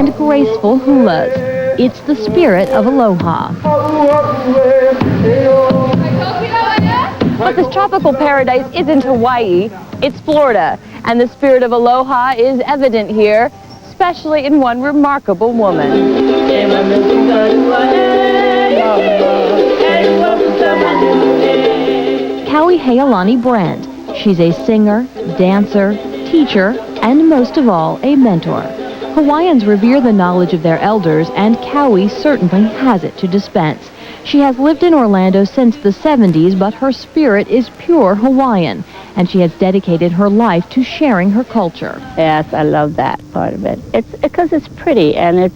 and graceful hulas. It's the spirit of Aloha. But this tropical paradise isn't Hawaii, it's Florida. And the spirit of Aloha is evident here, especially in one remarkable woman. Kaui Heilani Brandt. She's a singer, dancer, teacher, and most of all, a mentor. Hawaiians revere the knowledge of their elders, and Kaui certainly has it to dispense. She has lived in Orlando since the 70s, but her spirit is pure Hawaiian, and she has dedicated her life to sharing her culture. Yes, I love that part of it. It's because it's pretty, and it's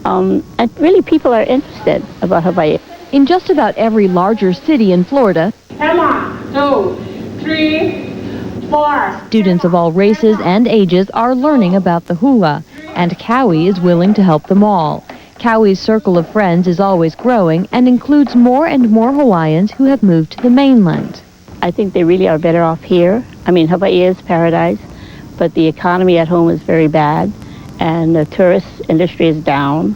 and really people are interested about Hawaii. In just about every larger city in Florida, 2, 3, 4. Students of all races and ages are learning about the hula, and Kaui is willing to help them all. Kaui's circle of friends is always growing and includes more and more Hawaiians who have moved to the mainland. I think they really are better off here. I mean, Hawaii is paradise, but the economy at home is very bad, and the tourist industry is down,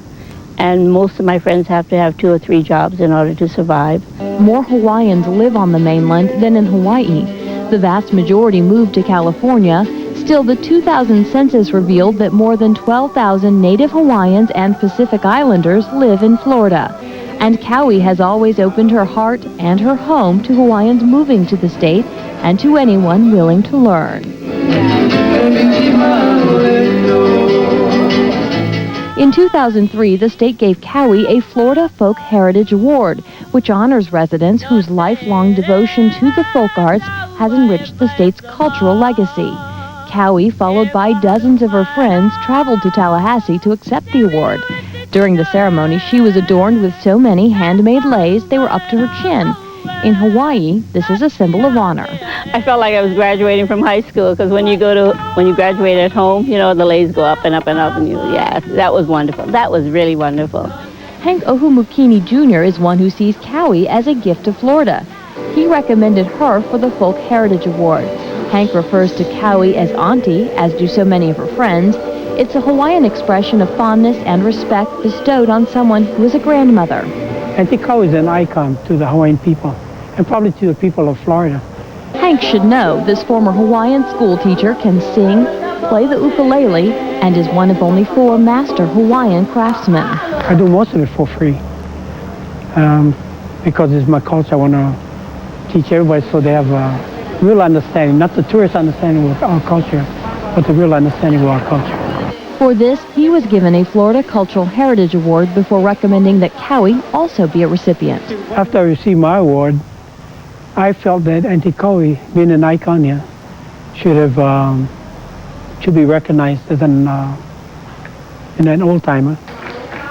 and most of my friends have to have 2 or 3 jobs in order to survive. More Hawaiians live on the mainland than in Hawaii. The vast majority moved to California. Still, the 2000 census revealed that more than 12,000 Native Hawaiians and Pacific Islanders live in Florida. And Kaui has always opened her heart and her home to Hawaiians moving to the state and to anyone willing to learn. In 2003, the state gave Kaui a Florida Folk Heritage Award, which honors residents whose lifelong devotion to the folk arts has enriched the state's cultural legacy. Kaui, followed by dozens of her friends, traveled to Tallahassee to accept the award. During the ceremony, she was adorned with so many handmade leis they were up to her chin. In Hawaii, this is a symbol of honor. I felt like I was graduating from high school, because when you graduate at home, you know, the leis go up and up and up, and yes, that was wonderful. That was really wonderful. Hank Ohumukini Jr. is one who sees Kaui as a gift to Florida. He recommended her for the Folk Heritage Award. Hank refers to Kaui as auntie, as do so many of her friends. It's a Hawaiian expression of fondness and respect bestowed on someone who is a grandmother. Auntie Kaui is an icon to the Hawaiian people, and probably to the people of Florida. Hank should know this former Hawaiian school teacher can sing, play the ukulele, and is one of only 4 master Hawaiian craftsmen. I do most of it for free because it's my culture. I want to teach everybody so they have a real understanding, not the tourist understanding of our culture, but the real understanding of our culture. For this, he was given a Florida Cultural Heritage Award before recommending that Kaui also be a recipient. After I received my award, I felt that Auntie Kaui, being an icon here, should be recognized as an old-timer.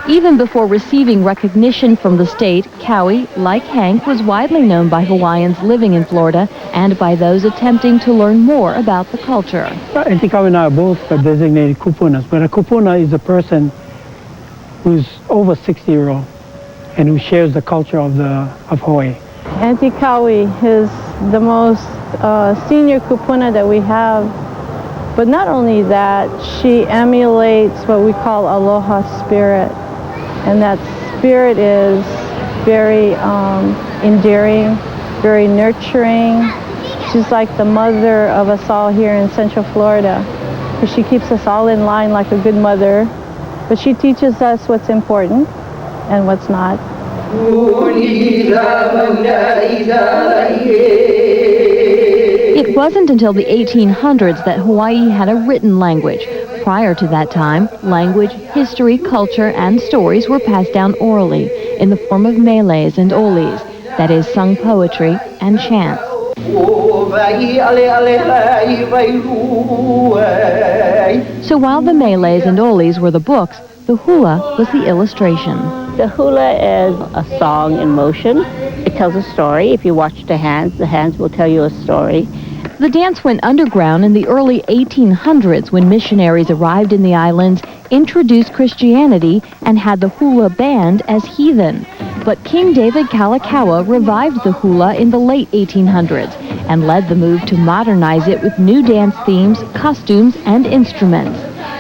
Even before receiving recognition from the state, Kaui, like Hank, was widely known by Hawaiians living in Florida and by those attempting to learn more about the culture. Auntie Kaui and I are both designated kupunas, but a kupuna is a person who's over 60-year-old and who shares the culture of Hawaii. Auntie Kaui is the most senior kupuna that we have, but not only that, she emulates what we call Aloha spirit, and that spirit is very endearing, very nurturing. She's like the mother of us all here in Central Florida. She keeps us all in line like a good mother, but she teaches us what's important and what's not. It wasn't until the 1800s that Hawaii had a written language. Prior to that time, language, history, culture, and stories were passed down orally in the form of meles and olis, that is, sung poetry and chants. So while the meles and olis were the books, the hula was the illustration. The hula is a song in motion. It tells a story. If you watch the hands will tell you a story. The dance went underground in the early 1800s when missionaries arrived in the islands, introduced Christianity, and had the hula banned as heathen. But King David Kalakaua revived the hula in the late 1800s and led the move to modernize it with new dance themes, costumes, and instruments.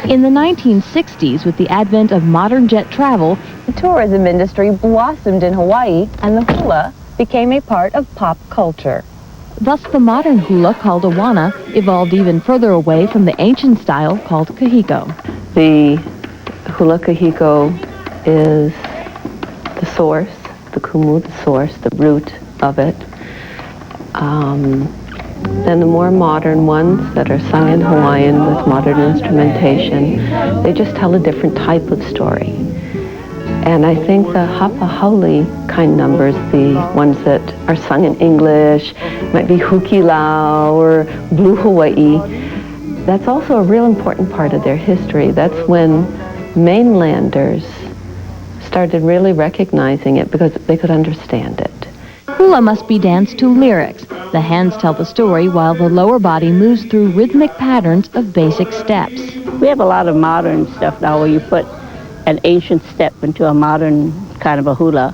In the 1960s, with the advent of modern jet travel, the tourism industry blossomed in Hawaii, and the hula became a part of pop culture. Thus, the modern hula, called awana, evolved even further away from the ancient style called kahiko. The hula kahiko is the source, the kumu, the source, the root of it. Then the more modern ones that are sung in Hawaiian with modern instrumentation, they just tell a different type of story. And I think the hapa haole kind numbers, the ones that are sung in English, might be Hukilau or Blue Hawaii, that's also a real important part of their history. That's when mainlanders started really recognizing it because they could understand it. Hula must be danced to lyrics. The hands tell the story while the lower body moves through rhythmic patterns of basic steps. We have a lot of modern stuff now where you put an ancient step into a modern kind of a hula,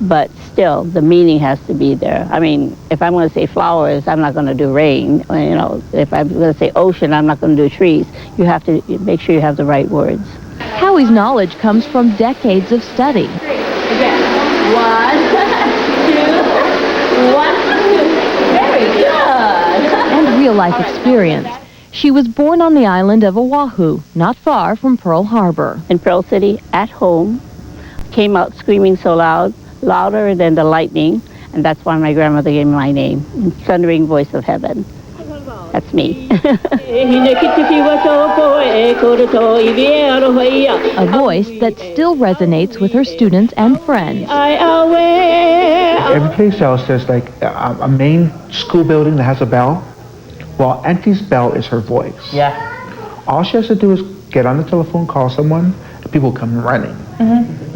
but still the meaning has to be there. I mean, if I'm going to say flowers, I'm not going to do rain. You know, if I'm going to say ocean, I'm not going to do trees. You have to make sure you have the right words. Cowie's knowledge comes from decades of study. Again, 1, 2, 1, 2. Very good. And real-life experience. She was born on the island of Oahu, not far from Pearl Harbor. In Pearl City, at home, came out screaming so loud, louder than the lightning, and that's why my grandmother gave me my name, Thundering Voice of Heaven. That's me. A voice that still resonates with her students and friends. Every place else, there's like a main school building that has a bell. Well, Auntie's bell is her voice. Yeah. All she has to do is get on the telephone, call someone, and people come running.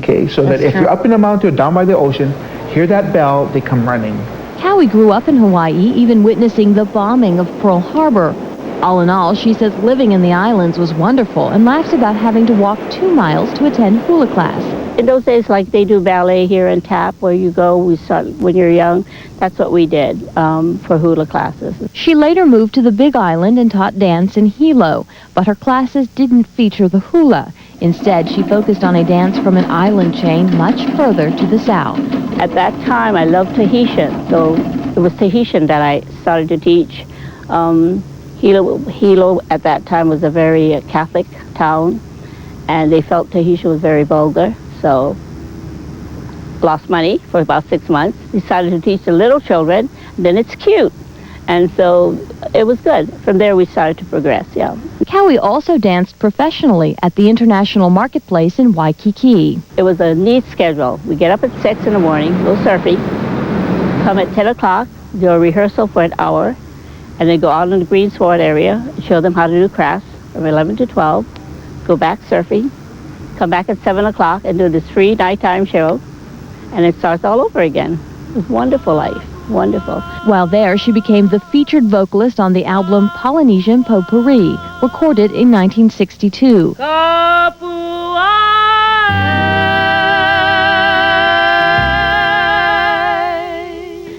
Okay, so that if you're up in the mountain or down by the ocean, hear that bell, they come running. Cowie grew up in Hawaii, even witnessing the bombing of Pearl Harbor. All in all, she says living in the islands was wonderful and laughs about having to walk 2 miles to attend hula class. In those days, like they do ballet here in TAP, where you go, we start when you're young. That's what we did for hula classes. She later moved to the Big Island and taught dance in Hilo, but her classes didn't feature the hula. Instead, she focused on a dance from an island chain much further to the south. At that time, I loved Tahitian, so it was Tahitian that I started to teach. Hilo at that time was a very Catholic town, and they felt Tahitian was very vulgar, so lost money for about 6 months. Decided to teach the little children, then it's cute. And so it was good. From there we started to progress, yeah. Cowie also danced professionally at the International Marketplace in Waikiki. It was a neat schedule. We get up at 6 in the morning, go surfing, come at 10 o'clock, do a rehearsal for an hour, and then go out in the green sward area, show them how to do crafts from 11 to 12, go back surfing, come back at 7 o'clock and do this free nighttime show, and it starts all over again. It was a wonderful life. Wonderful. While there, she became the featured vocalist on the album Polynesian Potpourri, recorded in 1962.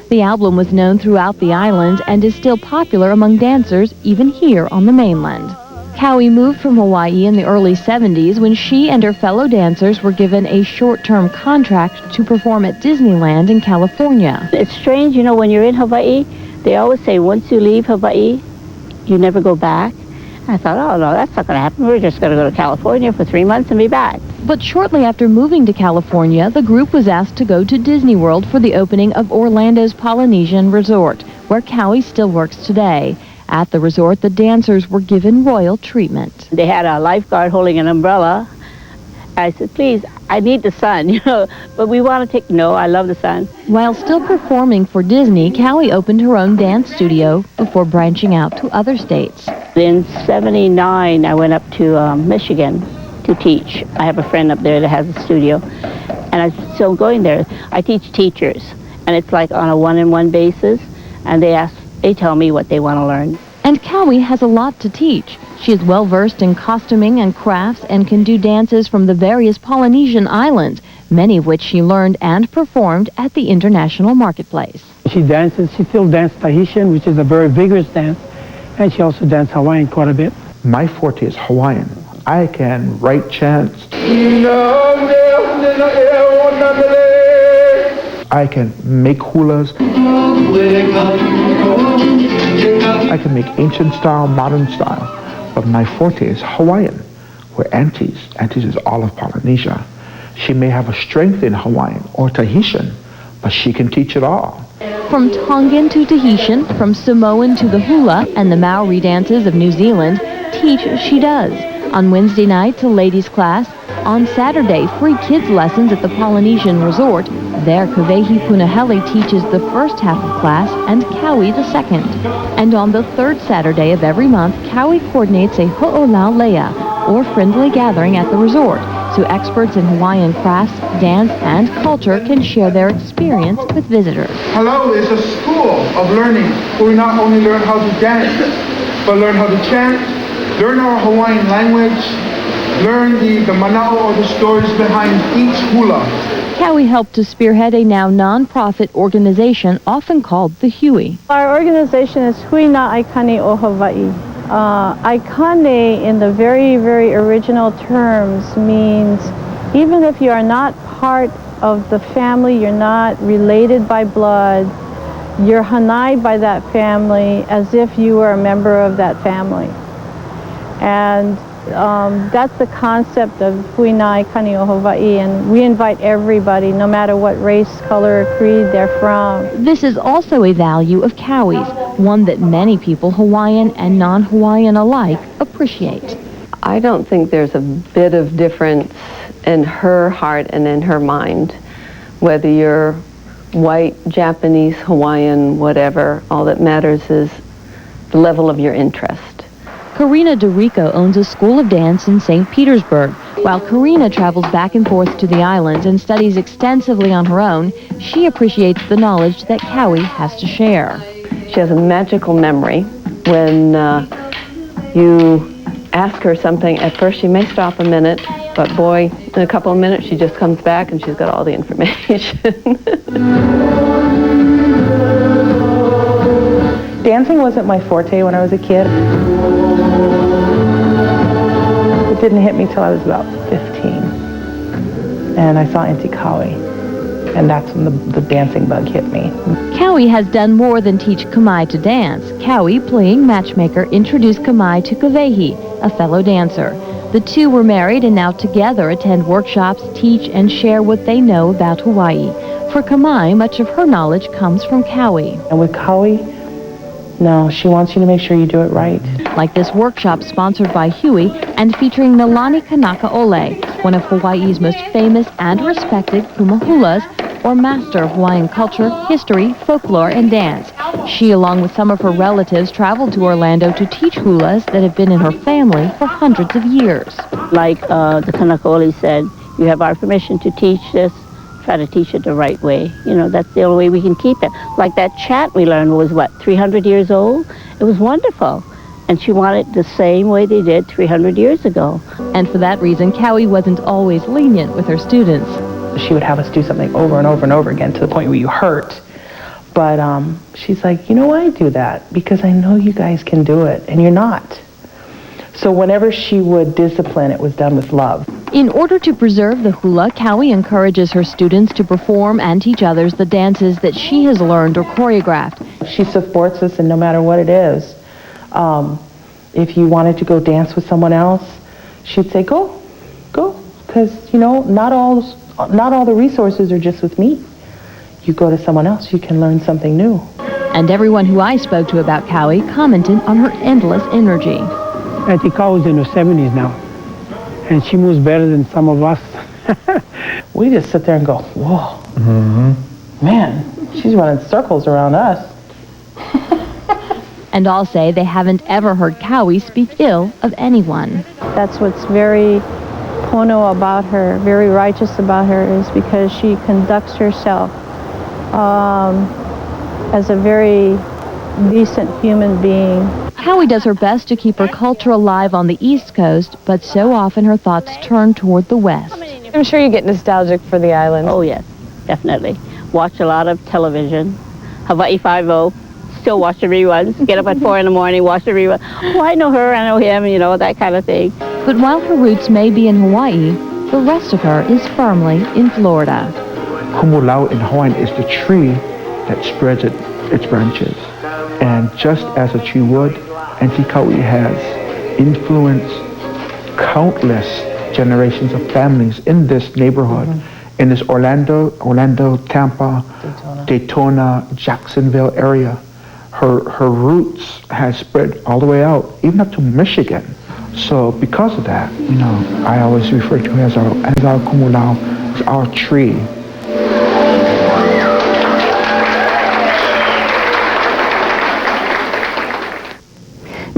The album was known throughout the island and is still popular among dancers even here on the mainland. Cowie moved from Hawaii in the early 70s when she and her fellow dancers were given a short-term contract to perform at Disneyland in California. It's strange, you know, when you're in Hawaii, they always say once you leave Hawaii, you never go back. I thought, oh no, that's not going to happen. We're just going to go to California for 3 months and be back. But shortly after moving to California, the group was asked to go to Disney World for the opening of Orlando's Polynesian Resort, where Cowie still works today. At the resort, the dancers were given royal treatment. They had a lifeguard holding an umbrella. I said, please, I need the sun, you know, but we want to take, no, I love the sun. While still performing for Disney, Cowie opened her own dance studio before branching out to other states. In '79, I went up to Michigan to teach. I have a friend up there that has a studio, and I'm still going there. I teach teachers, and it's like on a one-on-one basis, and they tell me what they want to learn. And Cowie has a lot to teach. She is well-versed in costuming and crafts and can do dances from the various Polynesian islands, many of which she learned and performed at the International Marketplace. She still dances Tahitian, which is a very vigorous dance, and she also dances Hawaiian quite a bit. My forte is Hawaiian. I can write chants. I can make hulas. I can make ancient style, modern style. But my forte is Hawaiian. We're aunties. Aunties is all of Polynesia. She may have a strength in Hawaiian or Tahitian, but she can teach it all. From Tongan to Tahitian, from Samoan to the hula and the Maori dances of New Zealand, teach she does. On Wednesday nights, a ladies' class. On Saturday, free kids lessons at the Polynesian Resort. There, Kavehi Punahele teaches the first half of class and Kaui the second. And on the third Saturday of every month, Kaui coordinates a ho'olaulea, or friendly gathering at the resort, so experts in Hawaiian crafts, dance, and culture can share their experience with visitors. Palau is a school of learning where we not only learn how to dance, but learn how to chant, learn our Hawaiian language, learn the mana'o or the stories behind each hula. Kaui helped to spearhead a now non-profit organization often called the Hui. Our organization is Hui na Aikane o Hawaii. Aikane in the very, very original terms means even if you are not part of the family, you're not related by blood, you're hanai by that family as if you were a member of that family. And that's the concept of Hui na Aikane o Hawaii, and we invite everybody, no matter what race, color, or creed they're from. This is also a value of Kaui's, one that many people, Hawaiian and non-Hawaiian alike, appreciate. I don't think there's a bit of difference in her heart and in her mind, whether you're white, Japanese, Hawaiian, whatever. All that matters is the level of your interest. Karina DeRico owns a school of dance in St. Petersburg. While Karina travels back and forth to the islands and studies extensively on her own, she appreciates the knowledge that Kaui has to share. She has a magical memory. When you ask her something, at first she may stop a minute, but boy, in a couple of minutes she just comes back and she's got all the information. Dancing wasn't my forte when I was a kid. It didn't hit me till I was about 15. And I saw Auntie Kaui, and that's when the dancing bug hit me. Kaui has done more than teach Kamai to dance. Kaui, playing matchmaker, introduced Kamai to Kavehi, a fellow dancer. The two were married and now together attend workshops, teach, and share what they know about Hawaii. For Kamai, much of her knowledge comes from Kaui. And with Kaui, no, she wants you to make sure you do it right. Like this workshop sponsored by Hui and featuring Nalani Kanaka Ole, one of Hawaii's most famous and respected kumahulas, or master of Hawaiian culture, history, folklore, and dance. She, along with some of her relatives, traveled to Orlando to teach hulas that have been in her family for hundreds of years. Like the Kanaka Ole said, you have our permission to teach this. Try to teach it the right way. You know, that's the only way we can keep it. Like that chant we learned was, 300 years old? It was wonderful. And she wanted the same way they did 300 years ago. And for that reason, Kaui wasn't always lenient with her students. She would have us do something over and over and over again to the point where you hurt. But she's like, you know why I do that? Because I know you guys can do it, and you're not. So whenever she would discipline, it was done with love. In order to preserve the hula, Kaui encourages her students to perform and teach others the dances that she has learned or choreographed. She supports us, and no matter what it is, if you wanted to go dance with someone else, she'd say, go, because, you know, not all the resources are just with me. You go to someone else, you can learn something new. And everyone who I spoke to about Kaui commented on her endless energy. Auntie Kaui's in her 70s now, and she moves better than some of us. We just sit there and go, whoa, man, she's running circles around us. And all say they haven't ever heard Kaui speak ill of anyone. That's what's very pono about her, very righteous about her, is because she conducts herself as a very decent human being. Kaui does her best to keep her culture alive on the East Coast, but so often her thoughts turn toward the West. I'm sure you get nostalgic for the island. Oh, yes, definitely. Watch a lot of television. Hawaii 5-0. Still watch the reruns. Get up at 4 in the morning, watch the rerun. Oh, I know her, I know him, you know, that kind of thing. But while her roots may be in Hawaii, the rest of her is firmly in Florida. Kumulau in Hawaiian is the tree that spreads its branches. And just as a tree would, Auntie Kaui has influenced countless generations of families in this neighborhood, in this Orlando, Tampa, Daytona, Jacksonville area. Her roots has spread all the way out, even up to Michigan. So because of that, I always refer to her as our Kumulau, as our tree.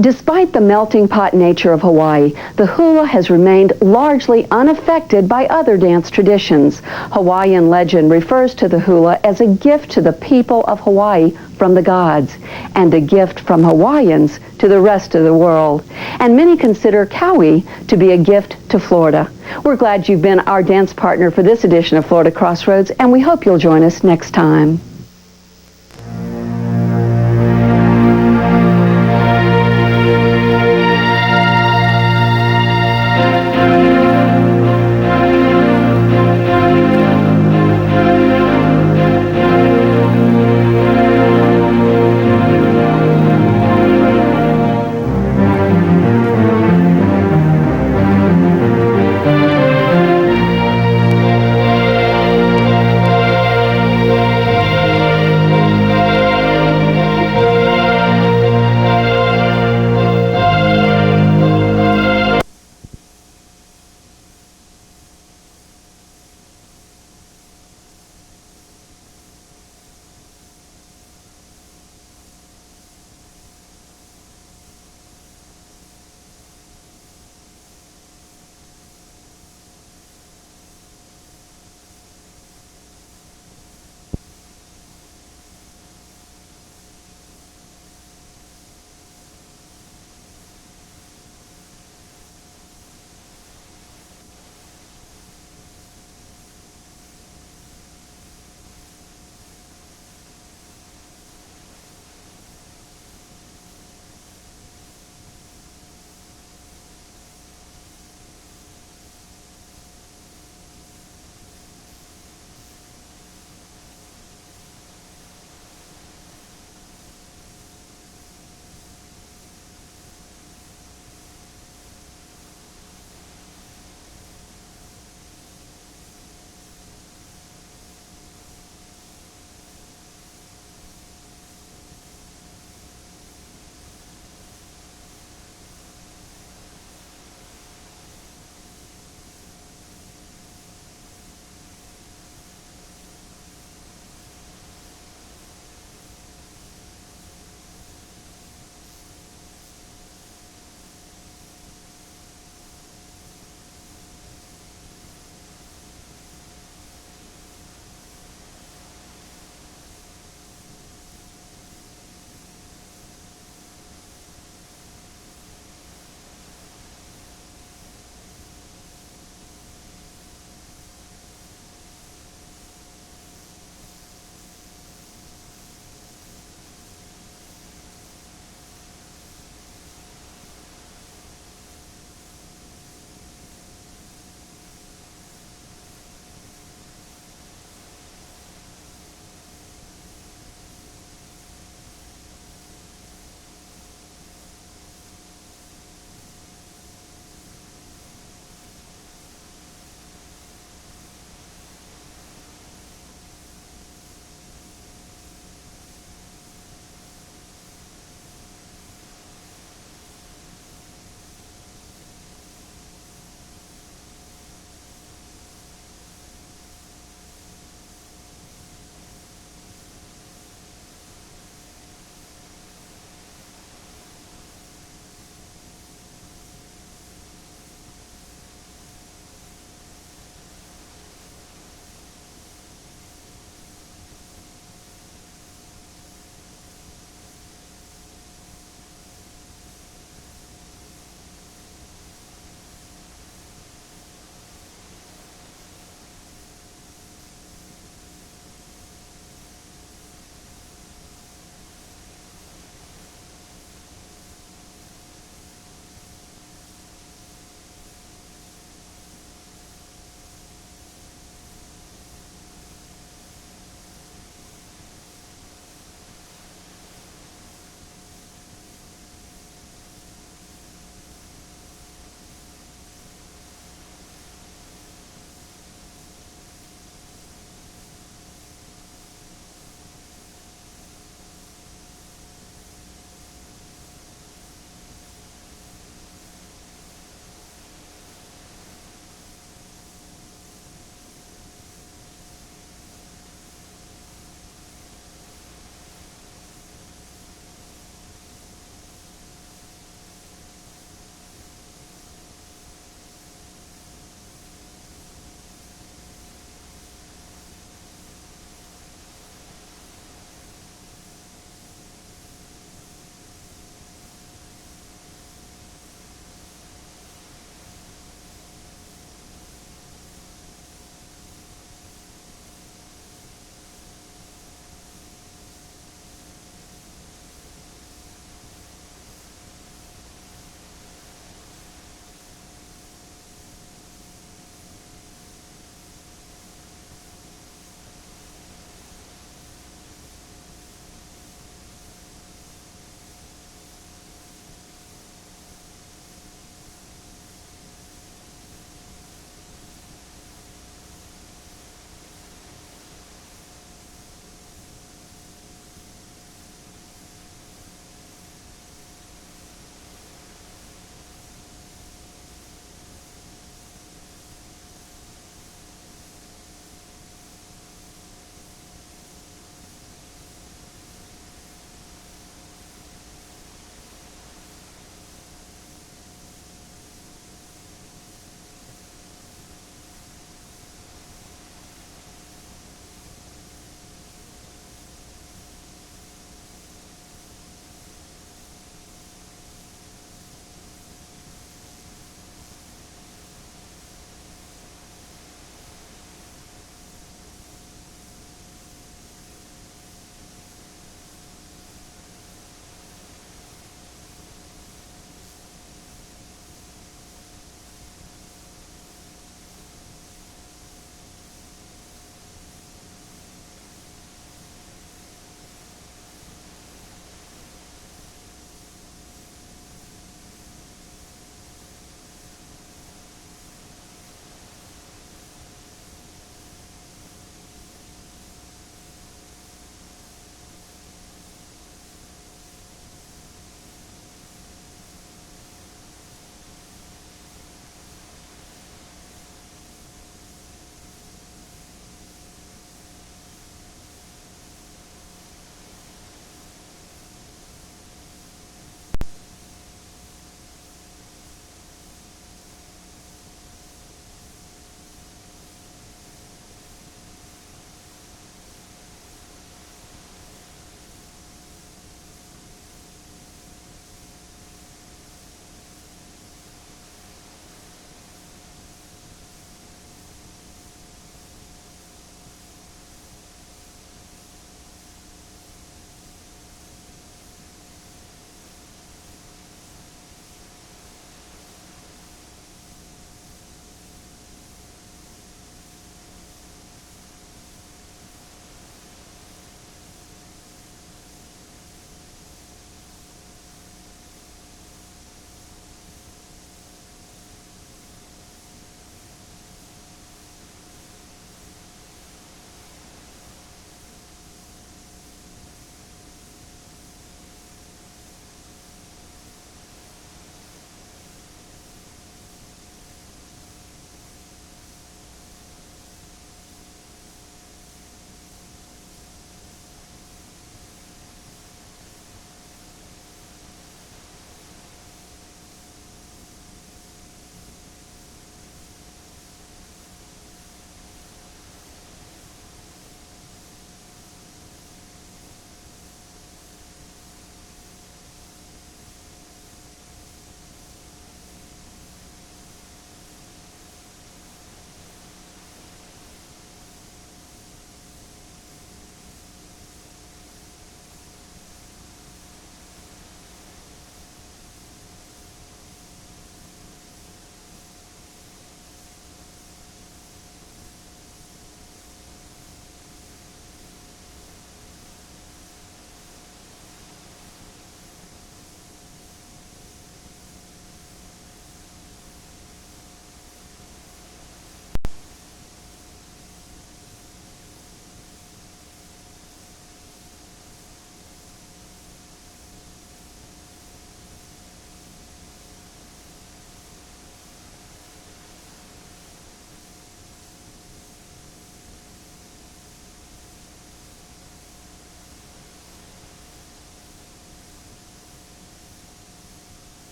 Despite the melting pot nature of Hawaii, the hula has remained largely unaffected by other dance traditions. Hawaiian legend refers to the hula as a gift to the people of Hawaii from the gods, and a gift from Hawaiians to the rest of the world. And many consider Kaui to be a gift to Florida. We're glad you've been our dance partner for this edition of Florida Crossroads, and we hope you'll join us next time.